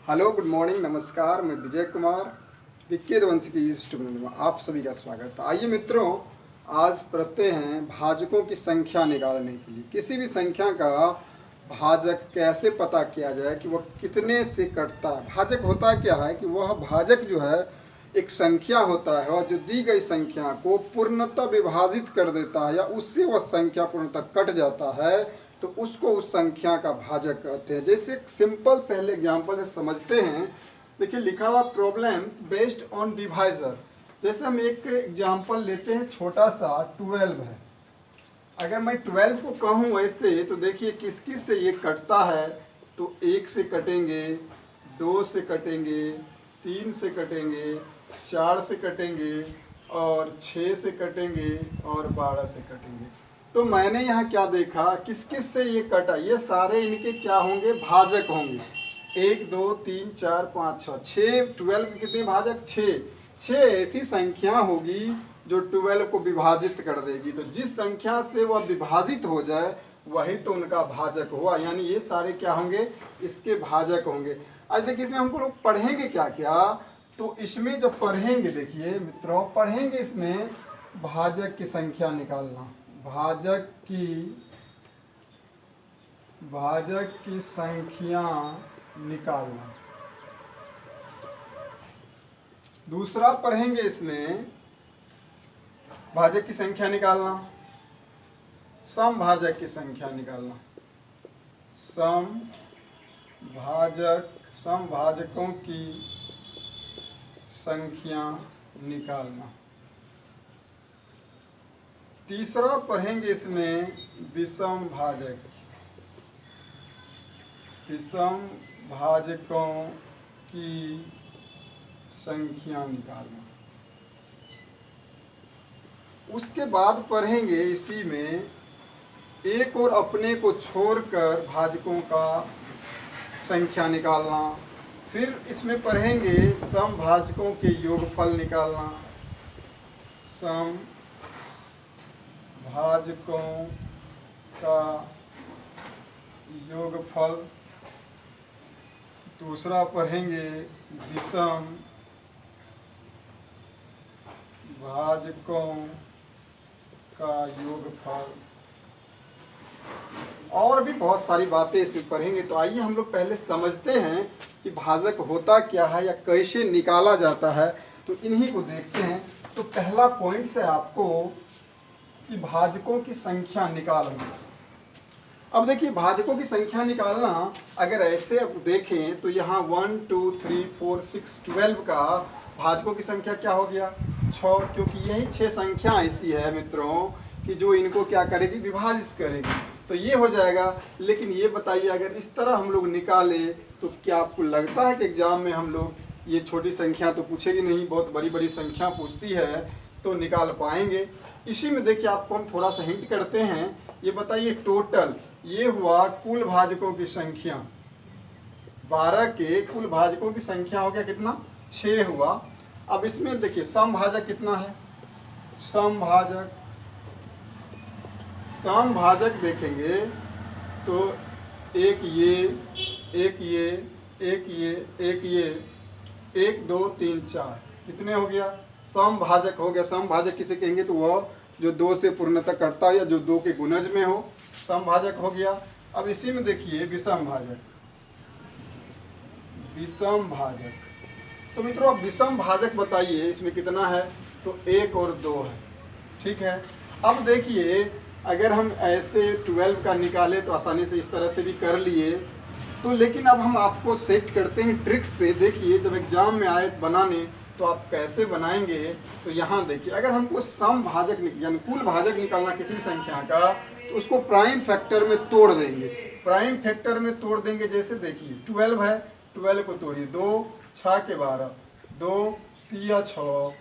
Hello, good morning, नमस्कार। मैं विजय कुमार विकेदवंश की ईस्ट में आप सभी का स्वागत है। आइए मित्रों, आज पढ़ते हैं भाजकों की संख्या निकालने के लिए। किसी भी संख्या का भाजक कैसे पता किया जाए कि वह कितने से कटता है। भाजक होता क्या है कि वह भाजक जो है एक संख्या होता है और जो दी गई संख्या को पूर्णतः विभाजित कर देता है या उससे वह संख्या पूर्णतः कट जाता है तो उसको उस संख्या का भाजक कहते हैं। जैसे एक सिंपल पहले एग्जांपल से समझते हैं। देखिए लिखा हुआ प्रॉब्लम्स बेस्ड ऑन डिवाइजर। जैसे हम एक एग्जांपल लेते हैं, छोटा सा 12 है। अगर मैं 12 को कहूँ ऐसे तो देखिए किस किस से ये कटता है। तो 1 से कटेंगे, 2 से कटेंगे, 3 से कटेंगे, 4 से कटेंगे और 6 से कटेंगे और 12 से कटेंगे। तो मैंने यहाँ क्या देखा, किस किस से ये कटा, ये सारे इनके क्या होंगे, भाजक होंगे। 1 2 3 4 5 6 12 के कितने भाजक, 6 ऐसी संख्या होगी जो 12 को विभाजित कर देगी। तो जिस संख्या से वह विभाजित हो जाए वही तो उनका भाजक हुआ, यानी ये सारे क्या होंगे, इसके भाजक होंगे। आज देखिए इसमें हमको लोग पढ़ेंगे क्या क्या, तो इसमें जब पढ़ेंगे, देखिए मित्रों पढ़ेंगे इसमें भाजक की संख्या निकालना। भाजक की संख्या निकालना। दूसरा पढ़ेंगे इसमें भाजक की संख्या निकालना, समभाजक की संख्या निकालना। समभाजकों की संख्या निकालना। तीसरा पढ़ेंगे इसमें विषम भाजकों की संख्या निकालना। उसके बाद पढ़ेंगे इसी में एक और अपने को छोड़कर भाजकों का संख्या निकालना। फिर इसमें पढ़ेंगे समभाजकों के योगफल निकालना। भाजकों का योगफल। दूसरा पढ़ेंगे विषम भाजकों का योगफल। और भी बहुत सारी बातें इसमें पढ़ेंगे। तो आइए हम लोग पहले समझते हैं कि भाजक होता क्या है या कैसे निकाला जाता है। तो इन्हीं को देखते हैं। तो पहला पॉइंट है आपको कि भाजकों की संख्या निकालना। अब देखिए भाजकों की संख्या निकालना, अगर ऐसे अब देखें तो यहाँ 1 2 3 4 6 12 का भाजकों की संख्या क्या हो गया, 6, क्योंकि यही 6 संख्या ऐसी है मित्रों कि जो इनको क्या करेगी, विभाजित करेगी। तो ये हो जाएगा। लेकिन ये बताइए अगर इस तरह हम लोग निकाले तो क्या आपको लगता है कि एग्जाम में हम लोग ये छोटी संख्या तो पूछेगी नहीं, बहुत बड़ी बड़ी संख्या पूछती है, तो निकाल पाएंगे। इसी में देखिए आपको हम थोड़ा सा हिंट करते हैं। ये बताइए टोटल ये हुआ कुल भाजकों की संख्या, 12 के कुल भाजकों की संख्या हो गया कितना, 6 हुआ। अब इसमें देखिए समभाजक कितना है, समभाजक देखेंगे तो एक ये, एक ये, एक ये, एक ये, 1 2 3 4 कितने हो गया, समभाजक हो गया। समभाजक किसे कहेंगे, तो वह जो 2 से पूर्णतः कटता है या जो 2 के गुणज में हो, समभाजक हो गया। अब इसी में देखिए विषम भाजक। तो मित्रों अब विषम भाजक बताइए इसमें कितना है, तो 1 और 2 है, ठीक है। अब देखिए अगर हम ऐसे 12 का निकाले तो आसानी से इस तरह से भी कर लिए। तो लेकिन अब हम आपको सेट करते हैं ट्रिक्स पे। देखिए जब एग्जाम में आए बनाने तो आप कैसे बनाएंगे। तो यहाँ देखिए अगर हमको सम भाजक यानी कुल भाजक निकालना किसी भी संख्या का, तो उसको प्राइम फैक्टर में तोड़ देंगे। प्राइम फैक्टर में तोड़ देंगे, जैसे देखिए 12 है, 12 को तोड़िए, 2 6 के 12, 2 3 6,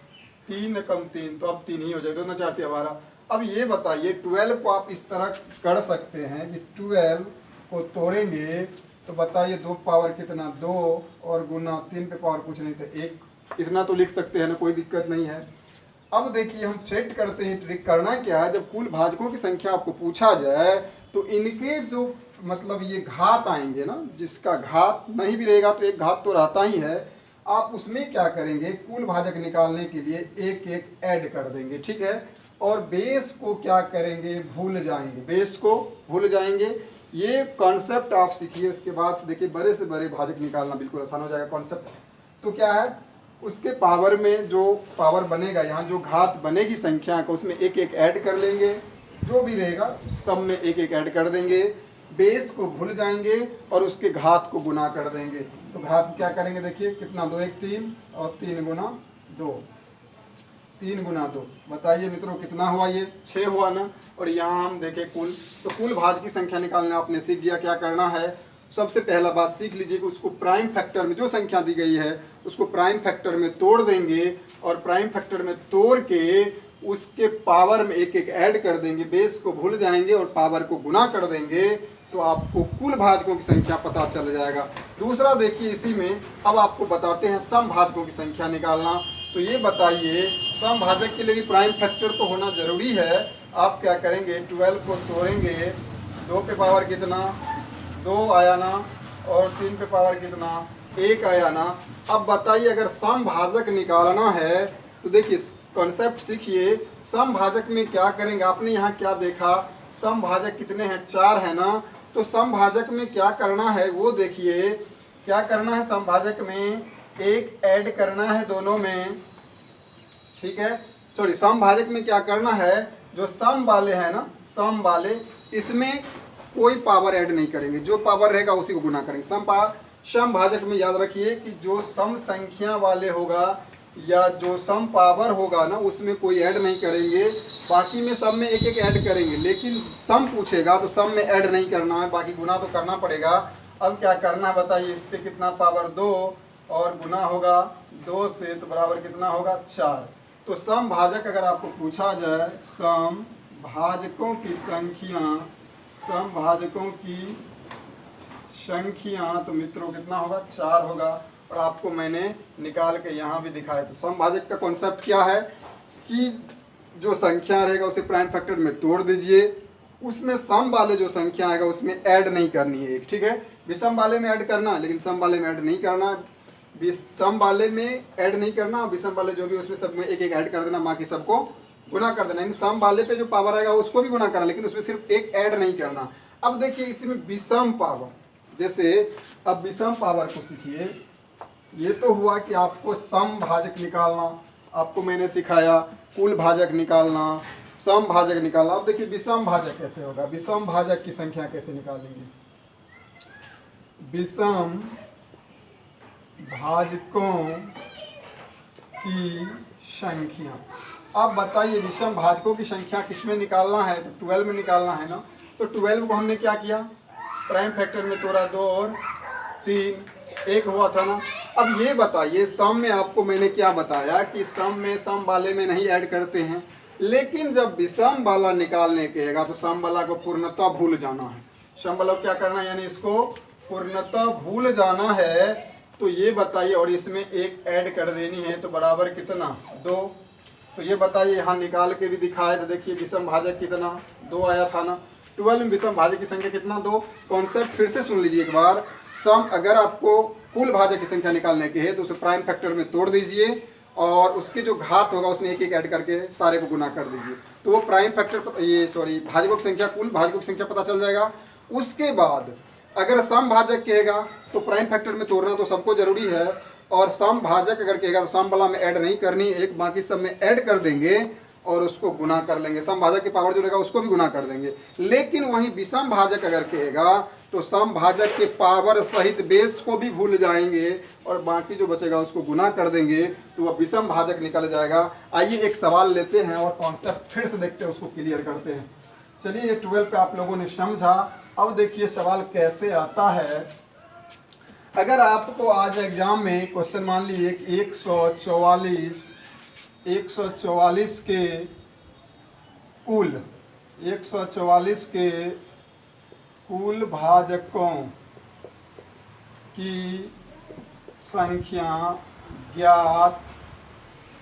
3 कम 3, तो अब 3 ही हो जाएगा, 2 4 12। अब ये बताइए 12 को आप इस तरह कर सकते हैं कि 12 को तोड़ेंगे तो बताइए 2 पावर कितना, 2 और गुना 3 पे पावर कुछ नहीं, तो 1, इतना तो लिख सकते हैं ना, कोई दिक्कत नहीं है। अब देखिए हम सेट करते हैं। ट्रिक करना क्या है, जब कुल भाजकों की संख्या आपको पूछा जाए तो इनके जो मतलब ये घात आएंगे ना, जिसका घात नहीं भी रहेगा तो एक घात तो रहता ही है, आप उसमें क्या करेंगे, कुल भाजक निकालने के लिए एक एक ऐड कर देंगे, ठीक है। और बेस को क्या करेंगे, भूल जाएंगे, बेस को भूल जाएंगे। ये कॉन्सेप्ट आप सीखिए, उसके बाद से देखिए बड़े से बड़े भाजक निकालना बिल्कुल आसान हो जाएगा। कॉन्सेप्ट तो क्या है, उसके पावर में जो पावर बनेगा, यहाँ जो घात बनेगी संख्या का, उसमें एक एक ऐड कर लेंगे, जो भी रहेगा सब में एक एक ऐड कर देंगे, बेस को भूल जाएंगे और उसके घात को गुना कर देंगे। तो घात क्या करेंगे, देखिए कितना, 2 1 3 और 3 गुना 2, 3 गुना 2, बताइए मित्रों कितना हुआ, ये 6 हुआ ना। और यहाँ हम देखें कुल, तो कुल भाज्य की संख्या निकालना आपने सीख गया। क्या करना है, सबसे पहला बात सीख लीजिए कि उसको प्राइम फैक्टर में, जो संख्या दी गई है उसको प्राइम फैक्टर में तोड़ देंगे, और प्राइम फैक्टर में तोड़ के उसके पावर में एक एक ऐड कर देंगे, बेस को भूल जाएंगे और पावर को गुना कर देंगे, तो आपको कुल भाजकों की संख्या पता चल जाएगा। दूसरा देखिए, इसी में अब आपको बताते हैं सम भाजकों की संख्या निकालना। तो ये बताइए, सम भाजक के लिए भी प्राइम फैक्टर तो होना जरूरी है। आप क्या करेंगे, 12 को तोड़ेंगे, 2 पे पावर कितना, 2 आया ना, और 3 पे पावर कितना, 1 आया ना। अब बताइए, अगर सम भाजक निकालना है तो देखिए कॉन्सेप्ट सीखिए। सम भाजक में क्या करेंगे, आपने यहाँ क्या देखा, सम भाजक कितने हैं, 4 है ना। तो सम भाजक में क्या करना है वो देखिए, क्या करना है, सम भाजक में एक ऐड करना है दोनों में, ठीक है। सॉरी, सम भाजक में क्या करना है, जो सम वाले हैं ना, सम वाले, इसमें कोई पावर ऐड नहीं करेंगे, जो पावर रहेगा उसी को गुना करेंगे। सम भाजक में याद रखिए कि जो सम संख्या वाले होगा या जो सम पावर होगा ना, उसमें कोई ऐड नहीं करेंगे, बाकी में सब में एक एक ऐड करेंगे। लेकिन सम पूछेगा तो सम में ऐड नहीं करना है, बाकी गुना तो करना पड़ेगा। अब क्या करना है बताइए, इस पे कितना पावर 2 और गुना होगा 2 से, तो बराबर कितना होगा 4। तो सम भाजक अगर आपको पूछा जाए, सम भाजकों की संख्या, सम भाजकों की संख्या, तो मित्रों कितना होगा, 4 होगा। और आपको मैंने निकाल के यहाँ भी दिखाया। तो सम भाजक का कॉन्सेप्ट क्या है कि जो संख्या रहेगा उसे प्राइम फैक्टर में तोड़ दीजिए, उसमें सम वाले जो संख्या आएगा उसमें ऐड नहीं करनी है एक, ठीक है। विषम वाले में ऐड करना, लेकिन सम वाले में ऐड नहीं करना। सम वाले में ऐड नहीं करना, विषम वाले जो भी उसमें सब में एक एक ऐड कर देना, बाकी सबको गुना कर देना। यानी सम वाले पे जो पावर आएगा उसको भी गुना करना, लेकिन उसमें सिर्फ एक ऐड नहीं करना। अब देखिए इसमें विषम पावर, जैसे अब विषम पावर को सीखिए। ये तो हुआ कि आपको सम भाजक निकालना, आपको मैंने सिखाया, कुल भाजक निकालना, सम भाजक निकालना। अब देखिए विषम भाजक कैसे होगा, विषम भाजक की संख्या कैसे निकालेंगे, विषम भाजकों की संख्या। अब बताइए विषम भाजकों की संख्या किसमें निकालना है, तो 12 में निकालना है ना। तो 12 को हमने क्या किया, प्राइम फैक्टर में तोड़ा, 2 और 3, 1 हुआ था ना। अब ये बताइए, सम में आपको मैंने क्या बताया कि सम में सम वाले में नहीं ऐड करते हैं, लेकिन जब विषम वाला निकालने कहेगा तो सम वाला को पूर्णतः भूल जाना है। सम वाला को क्या करना है, यानी इसको पूर्णतः भूल जाना है। तो ये बताइए, और इसमें एक ऐड कर देनी है, तो बराबर कितना, 2। तो ये बताइए, यहाँ निकाल के भी दिखाए तो देखिए विषम भाजक कितना, 2 आया था ना। 12 में विषम भाजक की संख्या कितना, 2। कॉन्सेप्ट फिर से सुन लीजिए एक बार। सम, अगर आपको कुल भाजक की संख्या निकालने की है तो उसे प्राइम फैक्टर में तोड़ दीजिए, और उसके जो घात होगा उसमें एक एक ऐड करके सारे को गुना कर दीजिए, तो वो प्राइम फैक्टर, ये सॉरी भाजकों की संख्या, कुल भाजकों की संख्या पता चल जाएगा। उसके बाद अगर सम भाजक कहेगा तो प्राइम फैक्टर में तोड़ना तो सबको जरूरी है, और सम भाजक अगर कहेगा तो सम वाला में ऐड नहीं करनी, एक बाकी सब में ऐड कर देंगे और उसको गुना कर लेंगे। सम भाजक की पावर जो रहेगा उसको भी गुना कर देंगे। लेकिन वहीं विषम भाजक अगर कहेगा तो सम भाजक के पावर सहित बेस को भी भूल जाएंगे और बाकी जो बचेगा उसको गुना कर देंगे, तो वह विषम भाजक निकल जाएगा। आइए एक सवाल लेते हैं और कॉन्सेप्ट फिर से देखते हैं, उसको क्लियर करते हैं। चलिए, ये 12 पे आप लोगों ने समझा। अब देखिए सवाल कैसे आता है। अगर आपको आज एग्जाम में क्वेश्चन मान लीजिए 144 के कुल भाजकों की संख्या ज्ञात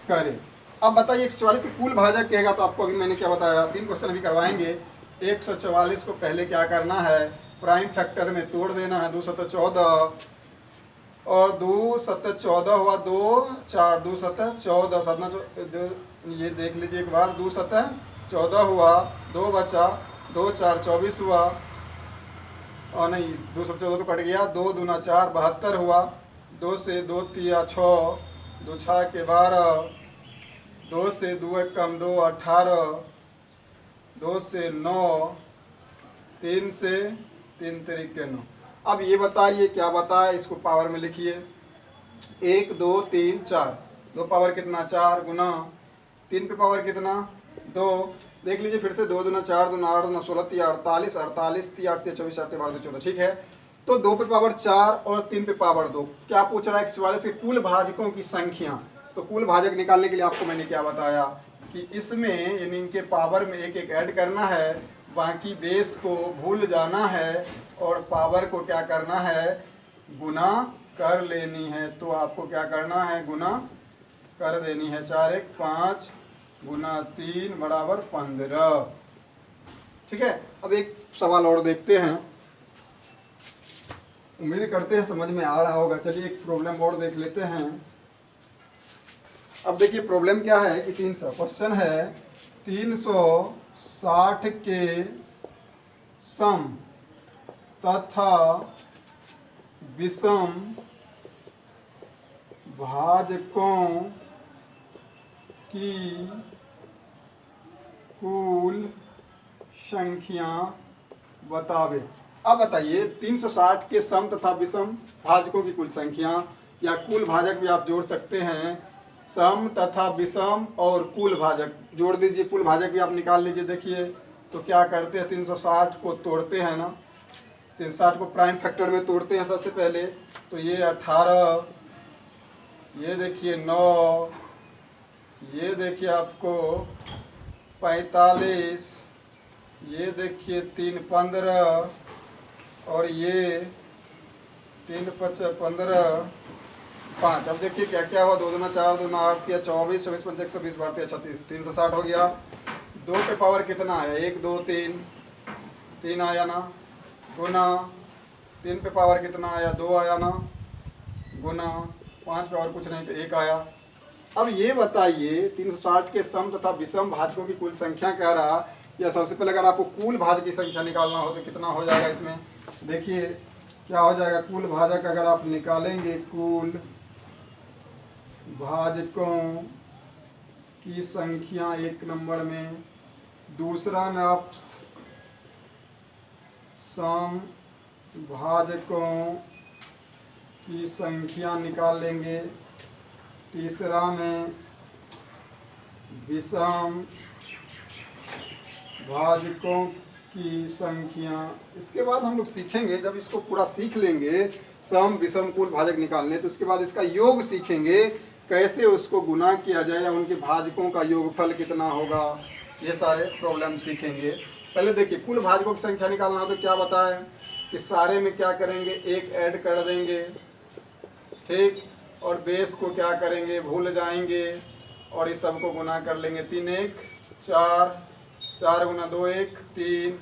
करें। अब बताइए 144 के कुल भाजक कहेगा तो आपको अभी मैंने क्या बताया, 3 क्वेश्चन अभी करवाएंगे। 144 को पहले क्या करना है, प्राइम फैक्टर में तोड़ देना है। 2 सतह 14 और 2 सतह 14 हुआ, 2 4 2 सतह 14 सतना ये देख लीजिए एक बार। 2 सतह 14 हुआ, 2 बचा, 2 4 24 हुआ, और नहीं 2 सतह 14 तो कट गया। 2 दूना 4 72 हुआ, 2 से 2 तिया 6, 2 6 के 12, 2 से 2 एक कम 2 18, 2 से 9, 3 से 3 तरीके 9। अब ये बताइए क्या बताए, इसको पावर में लिखिए। 1 2 3 4, 2 पावर कितना 4 गुना 3 पे पावर कितना 2। देख लीजिए फिर से। 2 दूना 4 दूना 8 दूना 16 3 48, 48 3 8 24 8 12 14, ठीक है। तो 2 पे पावर 4 और 3 पे पावर 2। क्या पूछ रहा है 144 के कुल भाजकों की संख्या। तो कुल भाजक निकालने के लिए आपको मैंने क्या बताया कि इसमें यानी इनके पावर में एक एक ऐड करना है, बाकी बेस को भूल जाना है और पावर को क्या करना है, गुना कर लेनी है। तो आपको क्या करना है, गुना कर देनी है। 4 1 5 गुना 3 बराबर 15, ठीक है। अब एक सवाल और देखते हैं, उम्मीद करते हैं समझ में आ रहा होगा। चलिए एक प्रॉब्लम और देख लेते हैं। अब देखिए प्रॉब्लम क्या है कि 300 क्वेश्चन है 360 के सम तथा विषम भाजकों की कुल संख्या बतावे। अब बताइए 360 के सम तथा विषम भाजकों की कुल संख्या, या कुल भाजक भी आप जोड़ सकते हैं। सम तथा विषम और कुल भाजक जोड़ दीजिए, कुल भाजक भी आप निकाल लीजिए। देखिए तो क्या करते हैं, 360 को तोड़ते हैं ना, 360 को प्राइम फैक्टर में तोड़ते हैं सबसे पहले। तो ये 18, ये देखिए 9, ये देखिए आपको 45, ये देखिए 3 15, और ये 3 5 15 5। अब देखिए क्या क्या हुआ, 2 दूना 4 दूना 8 3 24 24 5 120 12 36 360 हो गया। 2 पे पावर कितना आया, 1 2 3 3 आया ना, गुना 3 पे पावर कितना आया, 2 आया ना, गुना 5 पे और कुछ नहीं तो 1 आया। अब ये बताइए 360 के सम तथा विषम भाजकों की कुल संख्या कह रहा, या सबसे पहले अगर आपको कुल भाजक की संख्या निकालना हो तो कितना हो जाएगा इसमें। देखिए क्या हो जाएगा, कुल भाजक अगर आप निकालेंगे, कुल भाजकों की संख्या 1 नंबर में, दूसरा में आप सम भाजकों की संख्या निकाल लेंगे, तीसरा में विषम भाजकों की संख्या। इसके बाद हम लोग सीखेंगे, जब इसको पूरा सीख लेंगे सम विषम कुल भाजक निकालने, तो उसके बाद इसका योग सीखेंगे, कैसे उसको गुना किया जाए या उनके भाजकों का योगफल कितना होगा, ये सारे प्रॉब्लम सीखेंगे। पहले देखिए कुल भाजकों की संख्या निकालना हो तो क्या बताएं कि सारे में क्या करेंगे, 1 ऐड कर देंगे, ठीक, और बेस को क्या करेंगे, भूल जाएंगे और इस सब को गुना कर लेंगे। 3 1 4, 4 गुना 2 1 3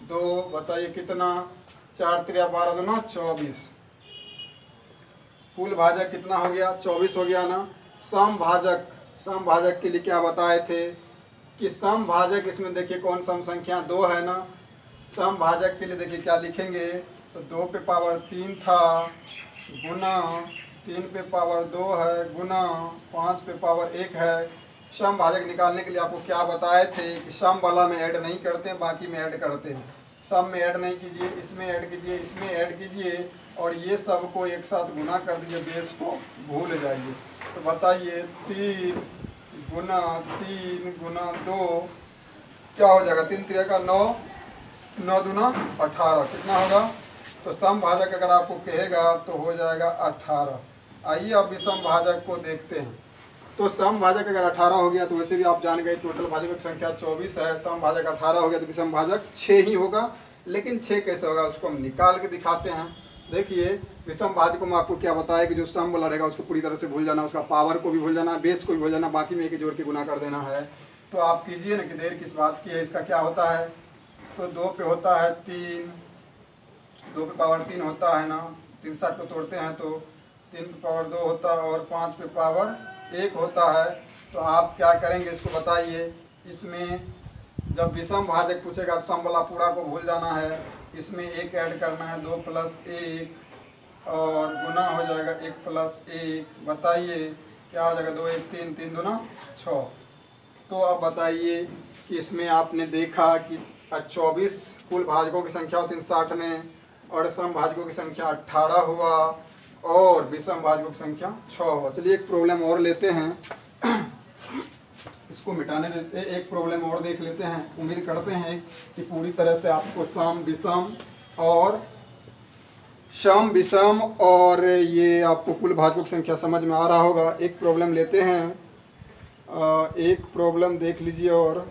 2, बताइए कितना, 4 3 12 2 24। कुल भाजक कितना हो गया, 24 हो गया ना। सम भाजक, सम भाजक के लिए क्या बताए थे कि सम भाजक, इसमें देखिए कौन सम संख्या 2 है ना। सम भाजक के लिए देखिए क्या लिखेंगे, तो 2 पे पावर 3 था, गुना 3 पे पावर 2 है, गुना 5 पे पावर 1 है। सम भाजक निकालने के लिए आपको क्या बताए थे कि सम वाला में ऐड नहीं करते हैं, बाकी में ऐड करते हैं। सम में ऐड नहीं कीजिए, इसमें ऐड कीजिए, इसमें ऐड कीजिए, और ये सब को एक साथ गुना कर दीजिए, बेस को भूल जाइए। तो बताइए 3 गुना 2 क्या हो जाएगा, 3 3 का 9, 9 दूना 18, कितना होगा। तो सम भाजक अगर आपको कहेगा तो हो जाएगा 18। आइए अब विषम भाजक को देखते हैं। तो सम भाजक अगर 18 हो गया तो वैसे भी आप जान गए टोटल भाजकों की संख्या 24 है, सम भाजक 18 हो गया तो विषम भाजक 6 ही होगा। लेकिन 6 कैसे होगा उसको हम निकाल के दिखाते हैं। देखिए विषम भाजकों में आपको क्या बताया कि जो सम वाला रहेगा उसको पूरी तरह से भूल जाना, उसका पावर को भी भूल जाना, बेस को भी भूल जाना, बाकी में एक जोड़ के गुना कर देना है। तो आप कीजिए ना कि देर किस बात की है। इसका क्या होता है, तो 2 पे होता है 3, 2 पे पावर 3 होता है ना, 3 7 को तोड़ते हैं तो 3 पे पावर 2 होता है और 5 पे पावर 1 होता है। तो आप क्या करेंगे इसको बताइए। इसमें जब विषम भाजक पूछेगा सम वाला पूरा को भूल जाना है, इसमें 1 ऐड करना है, 2 + 1 और गुना हो जाएगा 1 + 1। बताइए क्या हो जाएगा, 2 1 3, 3 दूना 6। तो अब बताइए कि इसमें आपने देखा कि 24 कुल भाजकों की संख्या होती है 60 में, और सम भाजकों की संख्या 18 हुआ और विषम भाजकों की संख्या 6 हुआ। चलिए एक प्रॉब्लम और लेते हैं, इसको मिटाने देते हैं, एक प्रॉब्लम और देख लेते हैं। उम्मीद करते हैं कि पूरी तरह से आपको सम विषम और ये आपको कुल भाजकों की संख्या समझ में आ रहा होगा। एक प्रॉब्लम लेते हैं, एक प्रॉब्लम देख लीजिए। और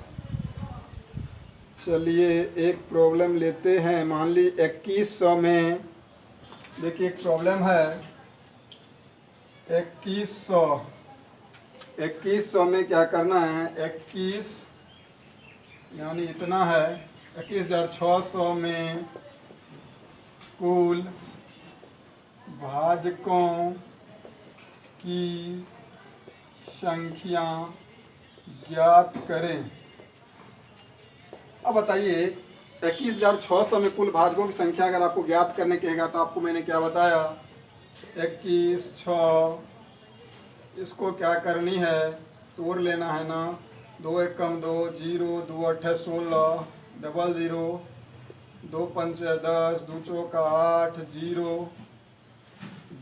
चलिए एक प्रॉब्लम लेते हैं। मान ली 2100 में, देखिए एक प्रॉब्लम है 2100 में क्या करना है, 21 यानी इतना है, 21,600 में कुल भाजकों की संख्या ज्ञात करें। अब बताइए 21,600 में कुल भाजकों की संख्या अगर आपको ज्ञात करने कहेगा तो आपको मैंने क्या बताया, 21 6, इसको क्या करनी है, तोड़ लेना है ना। 2 1 कम 2 0, 2 8 16 00, 2 5 10, 2 चौका 8 0,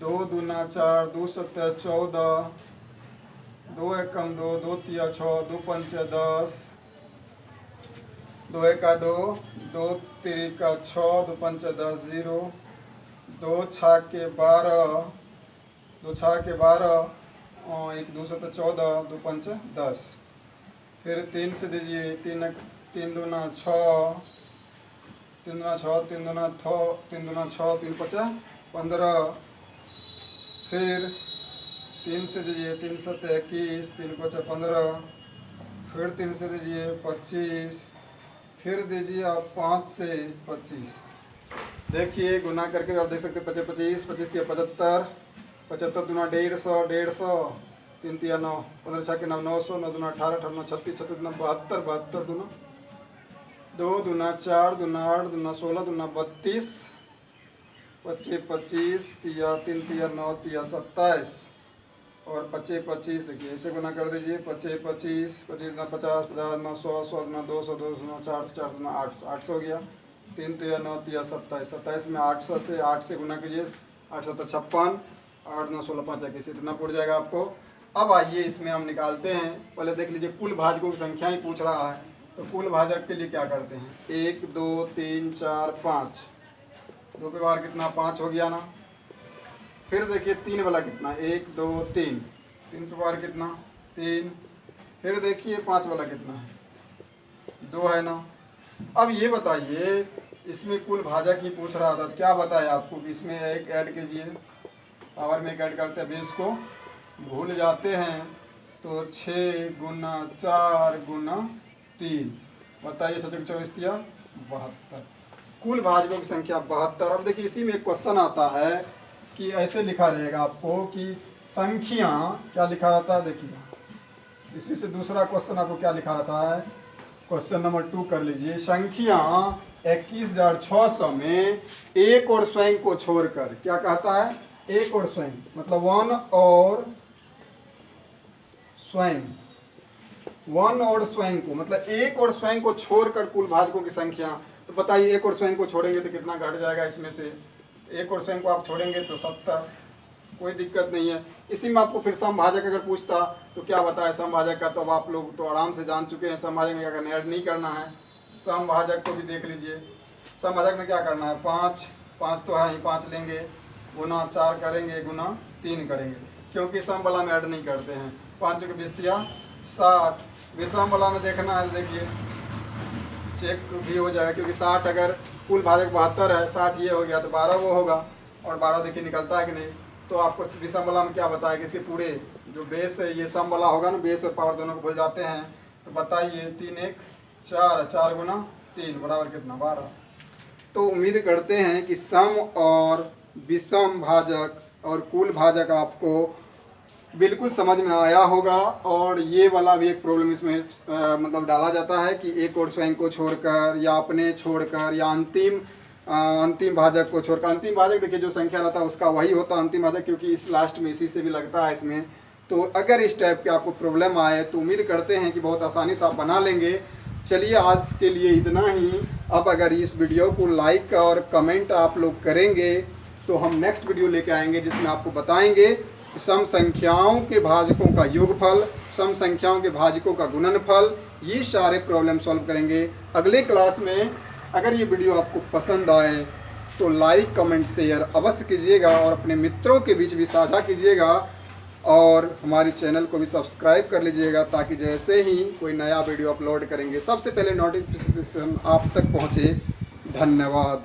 2 दूना 4, 2 7 14, 2 1 कम 2, 2 3 6, 2 5 10, 2 1 2, 2 3 6, 2 5 10 0, 2 6 के 12, 2 6 के 12, 1 2 7 14, 2 5 10। फिर 3 से दीजिए, 3 दूना 6, 3 दूना 6, 3 दूना 6, 3 5 15। फिर 3 से दीजिए, 3 7 21, 3 5 15। फिर 3 से दीजिए 25। फिर दीजिए आप 5 से 25। देखिए गुना करके आप देख सकते हैं 25 25, 25 3 75, 75 दूना 150, 150, 3 3 9, 15 6 के 9, 900, 9 दूना 18, 18 36, 36 दूना 72, 72 दूना 2 दूना 4, दूना 8, दूना 16, दूना 32, 25 25, 3 3 9, 3 27 और 25 25। देखिए ऐसे गुना कर दीजिए, 25 25, 25 दूना 50, 50 दूना 100, 100 दूना 200, 200 दूना 400, 400 दूना 800, 800 हो गया। 3 3 9, 3 27, 27 में 8 से गुना कीजिए, 800 तो 56, 8 9 16 5 21, इतना पड़ जाएगा आपको। अब आइए इसमें हम निकालते हैं। पहले देख लीजिए कुल भाजकों की संख्या ही पूछ रहा है, तो कुल भाजक के लिए क्या करते हैं, 1 2 3 4 5, 2 पे बार कितना 5 हो गया ना। फिर देखिए 3 वाला कितना, 1 2 3, 3 पे बार कितना 3। फिर देखिए 5 वाला कितना है, 2 है ना। अब ये बताइए इसमें कुल भाजक ही पूछ रहा था, क्या बताया आपको कि इसमें एक ऐड कीजिए, पावर में एक ऐड करते हैं, बेस को भूल जाते हैं। तो 6 गुना 4 गुना 3, बताइए 6 24 दिया 72, कुल भाजकों की संख्या 72। अब देखिए इसी में एक क्वेश्चन आता है कि ऐसे लिखा रहेगा आपको कि संख्या क्या लिखा रहता है। देखिए इसी से दूसरा क्वेश्चन आपको क्या लिखा रहता है, क्वेश्चन नंबर 2 कर लीजिए। संख्या 21,600 में एक और स्वयं को छोड़कर, क्या कहता है, एक और स्वयं, मतलब वन और स्वयं को, मतलब एक और स्वयं को छोड़कर कुल भाजकों की संख्या। तो बताइए एक और स्वयं को छोड़ेंगे तो कितना घट जाएगा, इसमें से एक और स्वयं को आप छोड़ेंगे तो 70, कोई दिक्कत नहीं है। इसी में आपको फिर समभाजक अगर पूछता तो क्या बताया समभाजक का, तो अब आप लोग तो आराम से जान चुके हैं समभाजक में क्या करना है, ऐड नहीं करना है। समभाजक को भी देख लीजिए, समभाजक में क्या करना है, 5 5 तो है ही, 5 लेंगे, गुना 4 करेंगे, गुना 3 करेंगे, क्योंकि सम वाला में ऐड नहीं करते हैं। 5 के 20 दिया 60, विषम वाला में देखना है, देखिए चेक भी हो जाएगा, क्योंकि 60 अगर कुल भाजक 72 है, 60 ये हो गया तो 12 वो होगा, और 12 देखिए निकलता है कि नहीं। तो आपको विषम वाला में क्या बताया कि इसके पूरे जो बेस है ये सम वाला होगा ना, बेस और पावर दोनों को भूल जाते हैं। तो बताइए 3 1 4, 4 गुना 3 बराबर कितना 12। तो उम्मीद करते हैं कि सम और विषम भाजक और कुल भाजक आपको बिल्कुल समझ में आया होगा। और ये वाला भी एक प्रॉब्लम इसमें मतलब डाला जाता है कि एक और स्वयं को छोड़कर या अपने छोड़कर या अंतिम भाजक को छोड़कर। अंतिम भाजक देखिए जो संख्या रहता है उसका वही होता है अंतिम भाजक, क्योंकि इस लास्ट में इसी से भी लगता है इसमें। तो अगर इस टाइप के आपको प्रॉब्लम आए तो उम्मीद करते हैं कि बहुत आसानी से आप बना लेंगे। चलिए आज के लिए इतना ही। अब अगर इस वीडियो को लाइक और कमेंट आप लोग करेंगे तो हम नेक्स्ट वीडियो लेके आएंगे जिसमें आपको बताएंगे सम संख्याओं के भाजकों का योगफल, सम संख्याओं के भाजकों का गुणनफल, ये सारे प्रॉब्लम सॉल्व करेंगे अगले क्लास में। अगर ये वीडियो आपको पसंद आए तो लाइक कमेंट शेयर अवश्य कीजिएगा और अपने मित्रों के बीच भी साझा कीजिएगा और हमारे चैनल को भी सब्सक्राइब कर लीजिएगा ताकि जैसे ही कोई नया वीडियो अपलोड करेंगे सबसे पहले नोटिफिकेशन आप तक पहुँचे। धन्यवाद।